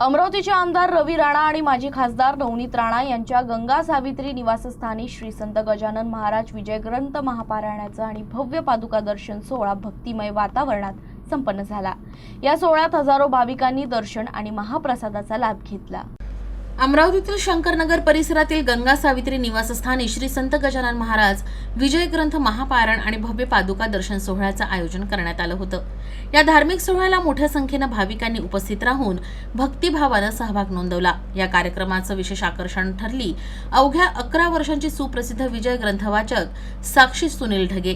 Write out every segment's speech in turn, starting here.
अमरावतीचे आमदार रवी राणा आणि माजी खासदार नवनीत राणा यांच्या गंगा सावित्री निवासस्थानी श्री संत गजानन महाराज विजय ग्रंथ महापारायणाचा आणि भव्य पादुका दर्शन सोहळा भक्तिमय वातावरणात संपन्न झाला। या सोहळ्यात हजारो भाविकांनी दर्शन आणि महाप्रसादाचा लाभ घेतला। अमरावतीतील शंकरनगर परिसरातील गंगा सावित्री निवासस्थानी श्री संत गजानन महाराज विजय ग्रंथ महापारायण आणि भव्य पादुका दर्शन सोहळ्याचं आयोजन करण्यात आलं होतं। या धार्मिक सोहळ्याला मोठ्या संख्येने भाविकांनी उपस्थित राहून भक्तिभावानं सहभाग नोंदवला। या कार्यक्रमाचं विशेष आकर्षण ठरली अवघ्या 11 वर्षांची सुप्रसिद्ध विजय ग्रंथवाचक साक्षी सुनील ढगे।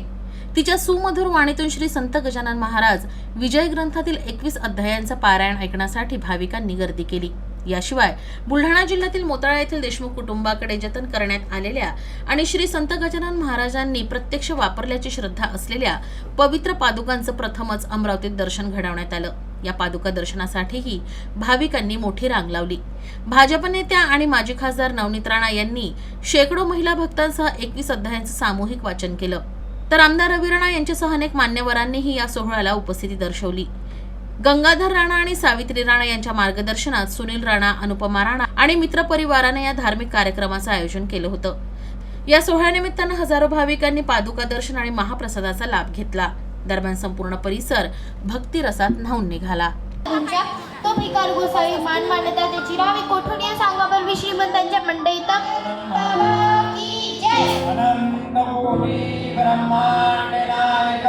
तिच्या सुमधुर वाणीतून श्री संत गजानन महाराज विजय ग्रंथातील 21 अध्यायांचं पारायण ऐकण्यासाठी भाविकांनी गर्दी केली। याशिवाय बुलढाणा जिल्ह्यातील मोताळा येथील देशमुख कुटुंबाकडे जतन करण्यात आलेल्या आणि श्री संत गजानन महाराजांनी प्रत्यक्ष वापरल्याची श्रद्धा असलेल्या पवित्र पादुकांचं प्रथमच अमरावतीत दर्शन घडवण्यात आलं। या पादुका दर्शनासाठीही भाविकांनी मोठी रांग लावली। भाजप नेत्या आणि माजी खासदार नवनीत राणा यांनी शेकडो महिला भक्तांसह 21 अध्यायांचं सामूहिक वाचन केलं, तर आमदार रवी राणा यांच्यासह अनेक मान्यवरांनीही या सोहळ्याला उपस्थिती दर्शवली। गंगाधर राणा आणि सावित्री राणा यांच्या मार्गदर्शनात सुनील राणा, अनुपमा राणा आणि मित्रपरिवाराने या धार्मिक कार्यक्रमाचं आयोजन केलं होतं। या सोहळ्यानिमित्तानं हजारो भाविकांनी पादुका दर्शन आणि महाप्रसादाचा लाभ घेतला। दरम्यान संपूर्ण परिसर भक्तिरसात न्हाऊन निघाला। तो भिकार गोसावी मान मान्यता त्याची रावी कोठून या सांगावर श्रीमंतांच्या मंडईत की जय अनंत कोटी ब्रह्मांड नायक